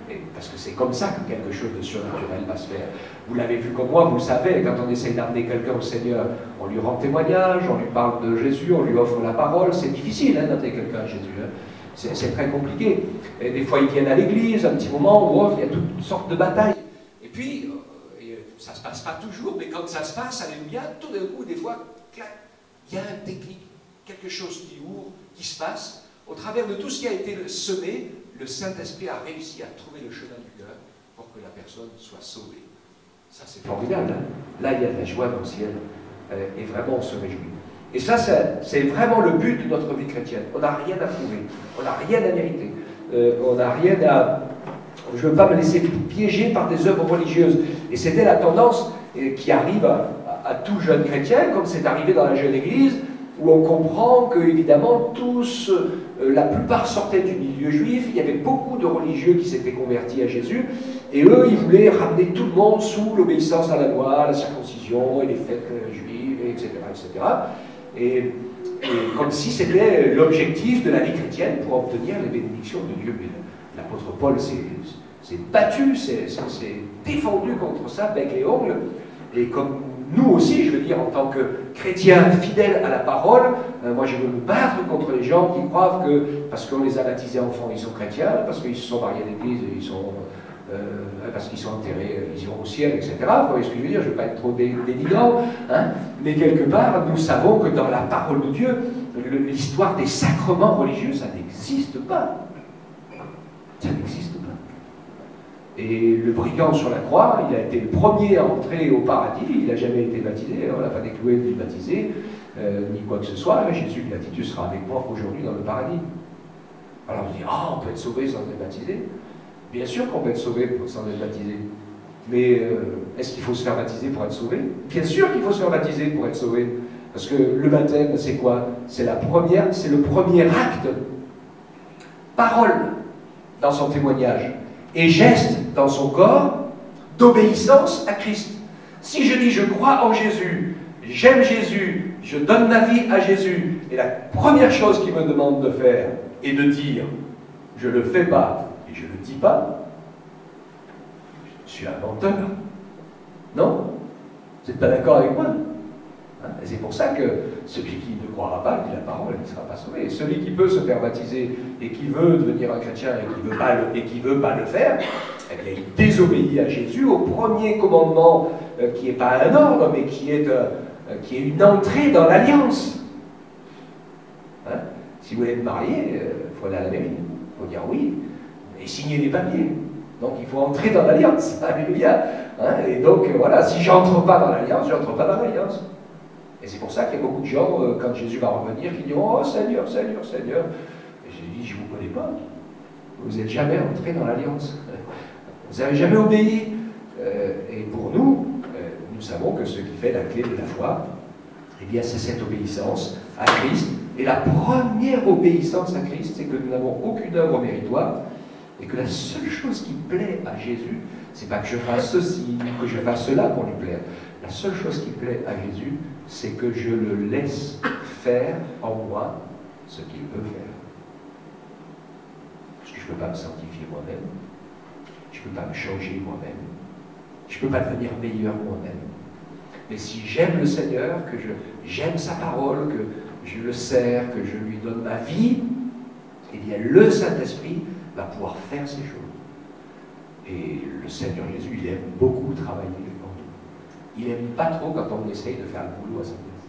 Et parce que c'est comme ça que quelque chose de surnaturel va se faire. Vous l'avez vu comme moi, vous le savez, quand on essaye d'amener quelqu'un au Seigneur, on lui rend témoignage, on lui parle de Jésus, on lui offre la parole. C'est difficile hein, d'amener quelqu'un à Jésus. Hein. C'est très compliqué. Et des fois, ils viennent à l'église, un petit moment où il y a toutes sortes de batailles. Et puis, ça ne se passe pas toujours, mais quand ça se passe, alléluia, tout d'un coup, des fois, clac, il y a un technique, quelque chose qui ouvre, qui se passe. Au travers de tout ce qui a été semé, le Saint-Esprit a réussi à trouver le chemin du cœur pour que la personne soit sauvée. Ça, c'est formidable. Hein? Là, il y a de la joie dans le ciel. Et vraiment, on se réjouit. Et ça, c'est vraiment le but de notre vie chrétienne. On n'a rien à prouver. On n'a rien à mériter. On n'a rien à... Je ne veux pas me laisser piéger par des œuvres religieuses. Et c'était la tendance qui arrive à tout jeune chrétien, comme c'est arrivé dans la jeune Église, où on comprend que, évidemment, tous, la plupart sortaient du milieu juif, il y avait beaucoup de religieux qui s'étaient convertis à Jésus, et eux, ils voulaient ramener tout le monde sous l'obéissance à la loi, à la circoncision, et les fêtes juives, etc., etc. Et comme si c'était l'objectif de la vie chrétienne pour obtenir les bénédictions de Dieu. Mais l'apôtre Paul s'est battu, s'est défendu contre ça, bec et ongles, et comme nous aussi, je veux dire, en tant que chrétiens fidèles à la parole, moi je veux me battre contre les gens qui croient que, parce qu'on les a baptisés enfants, ils sont chrétiens, parce qu'ils se sont mariés à l'église, parce qu'ils sont enterrés, ils iront au ciel, etc. Vous voyez ce que je veux dire, je ne veux pas être trop dénigrant, hein, mais quelque part, nous savons que dans la parole de Dieu, l'histoire des sacrements religieux, ça n'existe pas. Ça n'existe pas. Et le brigand sur la croix, il a été le premier à entrer au paradis, il n'a jamais été baptisé, on n'a pas décloué de lui baptiser, ni quoi que ce soit. Jésus lui a dit, tu seras avec moi aujourd'hui dans le paradis. Alors on dit, on peut être sauvé sans être baptisé. Bien sûr qu'on peut être sauvé sans être baptisé. Mais est-ce qu'il faut se faire baptiser pour être sauvé? Bien sûr qu'il faut se faire baptiser pour être sauvé. Parce que le baptême, c'est quoi? C'est le premier acte, parole dans son témoignage, et geste dans son corps d'obéissance à Christ. Si je dis je crois en Jésus, j'aime Jésus, je donne ma vie à Jésus, et la première chose qu'il me demande de faire est de dire je ne le fais pas et je ne le dis pas, je suis un menteur. Non? Vous n'êtes pas d'accord avec moi? Hein? Et c'est pour ça que celui qui ne croira pas, dit la parole, il ne sera pas sauvé. Et celui qui peut se faire baptiser et qui veut devenir un chrétien et qui ne veut pas le faire, eh bien, il désobéit à Jésus au premier commandement qui n'est pas un ordre, mais qui est une entrée dans l'alliance. Hein? Si vous voulez être marié, il faut aller à la mairie. Il faut dire oui et signer les papiers. Donc il faut entrer dans l'alliance. Alléluia. Hein? Et donc voilà, si j'entre pas dans l'alliance, je n'entre pas dans l'alliance. Et c'est pour ça qu'il y a beaucoup de gens, quand Jésus va revenir, qui diront « Oh Seigneur, Seigneur, Seigneur ». Et j'ai dit « Je ne vous connais pas. Vous n'êtes jamais entré dans l'alliance. Vous n'avez jamais obéi. » Et pour nous, nous savons que ce qui fait la clé de la foi, eh bien c'est cette obéissance à Christ. Et la première obéissance à Christ, c'est que nous n'avons aucune œuvre méritoire, et que la seule chose qui plaît à Jésus, c'est pas que je fasse ceci, que je fasse cela pour lui plaire. La seule chose qui plaît à Jésus, c'est que je le laisse faire en moi ce qu'il veut faire. Parce que je ne peux pas me sanctifier moi-même, je ne peux pas me changer moi-même, je ne peux pas devenir meilleur moi-même. Mais si j'aime le Seigneur, que j'aime sa parole, que je le sers, que je lui donne ma vie, eh bien le Saint-Esprit va pouvoir faire ces choses. Et le Seigneur Jésus, il aime beaucoup travailler en nous. Il n'aime pas trop quand on essaye de faire le boulot à sa place.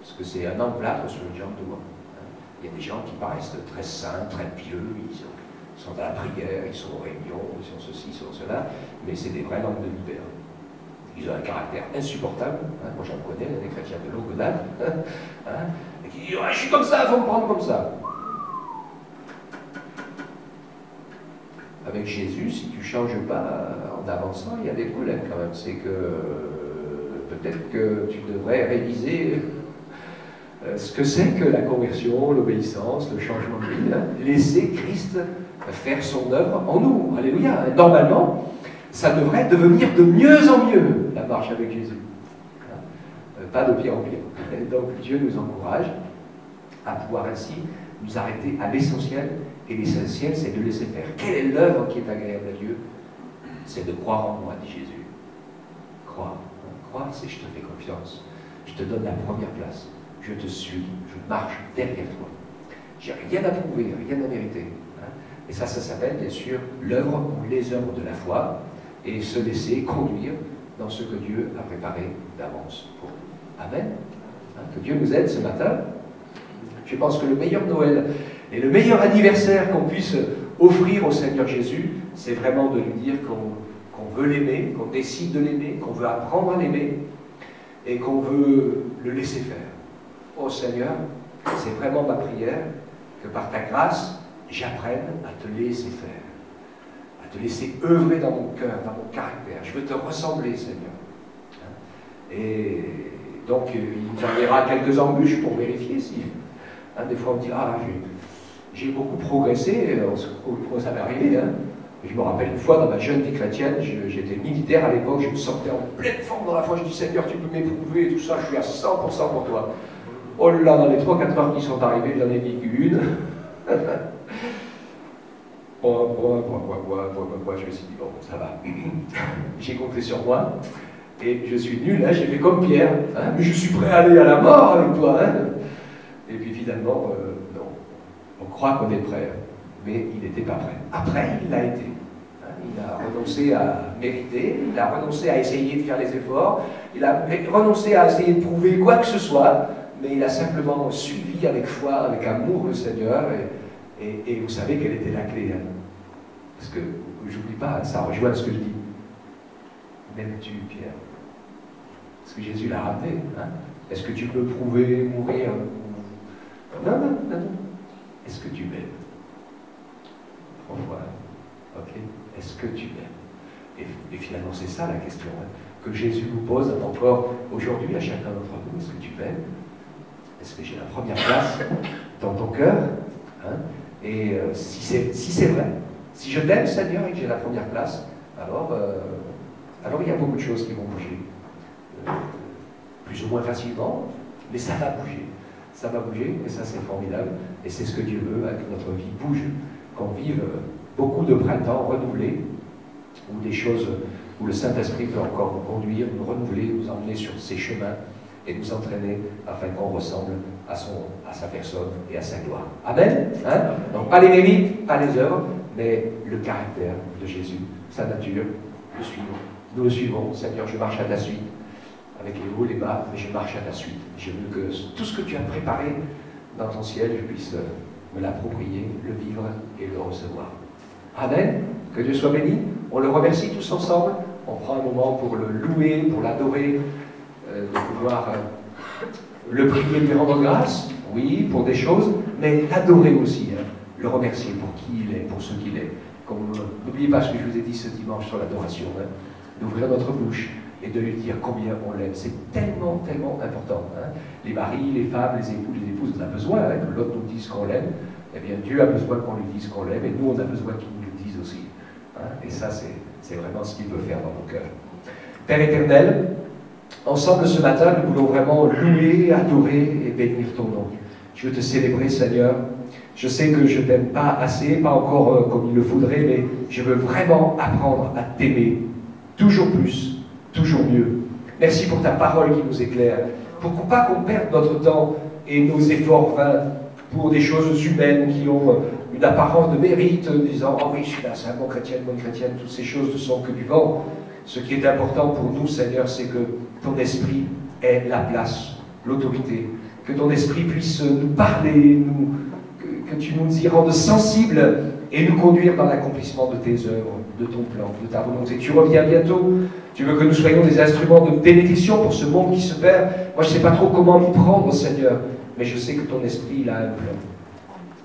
Parce que c'est un emplâtre sur une jambe de bois. Il y a des gens qui paraissent très saints, très pieux, ils sont à la prière, ils sont aux réunions, ils sont ceci, ils sont cela, mais c'est des vrais langues de vipère. Ils ont un caractère insupportable. Moi j'en connais, des chrétiens de longue date, et qui disent je suis comme ça, il faut me prendre comme ça. Avec Jésus, si tu ne changes pas en avançant, il y a des problèmes quand même. C'est que peut-être que tu devrais réviser ce que c'est que la conversion, l'obéissance, le changement de vie, hein, laisser Christ faire son œuvre en nous. Alléluia. Normalement, ça devrait devenir de mieux en mieux, la marche avec Jésus. Pas de pire en pire. Et donc Dieu nous encourage à pouvoir ainsi nous arrêter à l'essentiel. Et l'essentiel, c'est de laisser faire. Quelle est l'œuvre qui est agréable à Dieu? C'est de croire en moi, dit Jésus. Croire. Croire, c'est je te fais confiance. Je te donne la première place. Je te suis. Je marche derrière toi. J'ai rien à prouver, rien à mériter. Et ça s'appelle bien sûr l'œuvre ou les œuvres de la foi, et se laisser conduire dans ce que Dieu a préparé d'avance pour nous. Amen. Que Dieu nous aide ce matin. Je pense que le meilleur Noël et le meilleur anniversaire qu'on puisse offrir au Seigneur Jésus, c'est vraiment de lui dire qu'on veut l'aimer, qu'on décide de l'aimer, qu'on veut apprendre à l'aimer, et qu'on veut le laisser faire. Oh Seigneur, c'est vraiment ma prière, que par ta grâce, j'apprenne à te laisser faire, à te laisser œuvrer dans mon cœur, dans mon caractère. Je veux te ressembler, Seigneur. Et donc, il nous enverra quelques embûches pour vérifier si... des fois, on dit, ah, j'ai beaucoup progressé, ça m'est arrivé. Je me rappelle une fois, dans ma jeune vie chrétienne, j'étais militaire à l'époque, je me sentais en pleine forme dans la foi, je dis, Seigneur, tu peux m'éprouver, et tout ça, je suis à 100% pour toi. Oh là, dans les 3-4 heures qui sont arrivées, j'en ai mis qu'une. Je me suis dit, bon, ça va. J'ai compté sur moi, et je suis nul, j'ai fait comme Pierre, mais je suis prêt à aller à la mort avec toi. Et puis finalement, non. On croit qu'on est prêt, mais il n'était pas prêt. Après, il l'a été. Il a renoncé à mériter, il a renoncé à essayer de faire les efforts, il a renoncé à essayer de prouver quoi que ce soit, mais il a simplement suivi avec foi, avec amour le Seigneur, et vous savez quelle était la clé. Parce que, je n'oublie pas, ça rejoint ce que je dis. M'aimes-tu, Pierre? Parce que Jésus l'a ramené. Est-ce que tu peux prouver, mourir? Non. Est-ce que tu m'aimes? Pourquoi? Ok. Est-ce que tu m'aimes? Et finalement, c'est ça la question que Jésus nous pose encore aujourd'hui à chacun d'entre nous. Est-ce que tu m'aimes? Est-ce que j'ai la première place dans ton cœur? Et si c'est vrai, si je t'aime, Seigneur, et que j'ai la première place, alors il y a beaucoup de choses qui vont bouger. Plus ou moins facilement, mais ça va bouger. Ça va bouger, et ça c'est formidable. Et c'est ce que Dieu veut, que notre vie bouge, qu'on vive beaucoup de printemps renouvelés, où des choses, où le Saint-Esprit peut encore nous conduire, nous renouveler, nous emmener sur ses chemins, et nous entraîner afin qu'on ressemble à sa personne et à sa gloire. Amen. Donc pas les mérites, pas les œuvres, mais le caractère de Jésus, sa nature, le suivons. Nous le suivons. Seigneur, je marche à ta suite, avec les hauts, les bas, mais je marche à ta suite. Je veux que tout ce que tu as préparé dans ton ciel, je puisse me l'approprier, le vivre et le recevoir. Amen. Que Dieu soit béni. On le remercie tous ensemble. On prend un moment pour le louer, pour l'adorer, de pouvoir le prier, lui rendre grâce, oui, pour des choses, mais l'adorer aussi, le remercier pour qui il est, pour ce qu'il est. N'oubliez pas ce que je vous ai dit ce dimanche sur l'adoration, d'ouvrir notre bouche et de lui dire combien on l'aime. C'est tellement, tellement important. Les maris, les femmes, les époux, les épouses, on a besoin que l'autre nous dise qu'on l'aime. Eh bien, Dieu a besoin qu'on lui dise qu'on l'aime, et nous, on a besoin qu'il nous le dise aussi. Et ça, c'est vraiment ce qu'il veut faire dans nos cœurs. Père éternel, ensemble ce matin, nous voulons vraiment louer, adorer et bénir ton nom. Je veux te célébrer, Seigneur. Je sais que je ne t'aime pas assez, pas encore comme il le faudrait, mais je veux vraiment apprendre à t'aimer toujours plus, toujours mieux. Merci pour ta parole qui nous éclaire. Pour pas qu'on perde notre temps et nos efforts vains pour des choses humaines qui ont une apparence de mérite, disant « Oh oui, celui-là, c'est un bon chrétien, une bonne chrétienne », toutes ces choses ne sont que du vent. Ce qui est important pour nous, Seigneur, c'est que ton esprit ait la place, l'autorité, que ton esprit puisse nous parler, que tu nous y rendes sensibles et nous conduire dans l'accomplissement de tes œuvres, de ton plan, de ta volonté. Tu reviens bientôt, tu veux que nous soyons des instruments de bénédiction pour ce monde qui se perd. Moi, je ne sais pas trop comment m'y prendre, Seigneur, mais je sais que ton esprit, il a un plan,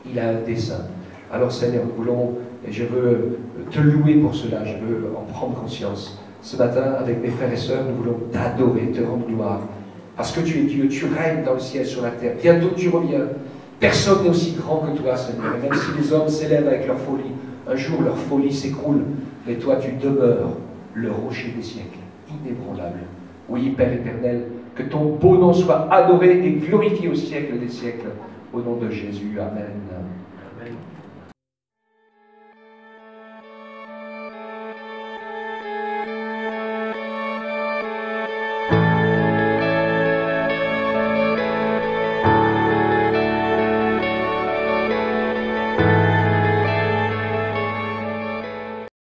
il a un dessein. Alors, Seigneur, nous voulons, et je veux te louer pour cela, je veux en prendre conscience. Ce matin, avec mes frères et sœurs, nous voulons t'adorer, te rendre gloire, Parce que tu es Dieu, tu règnes dans le ciel, sur la terre. Bientôt tu reviens. Personne n'est aussi grand que toi, Seigneur. Et même si les hommes s'élèvent avec leur folie, un jour leur folie s'écroule. Mais toi, tu demeures le rocher des siècles, inébranlable. Oui, Père éternel, que ton beau nom soit adoré et glorifié au siècle des siècles. Au nom de Jésus. Amen. Amen.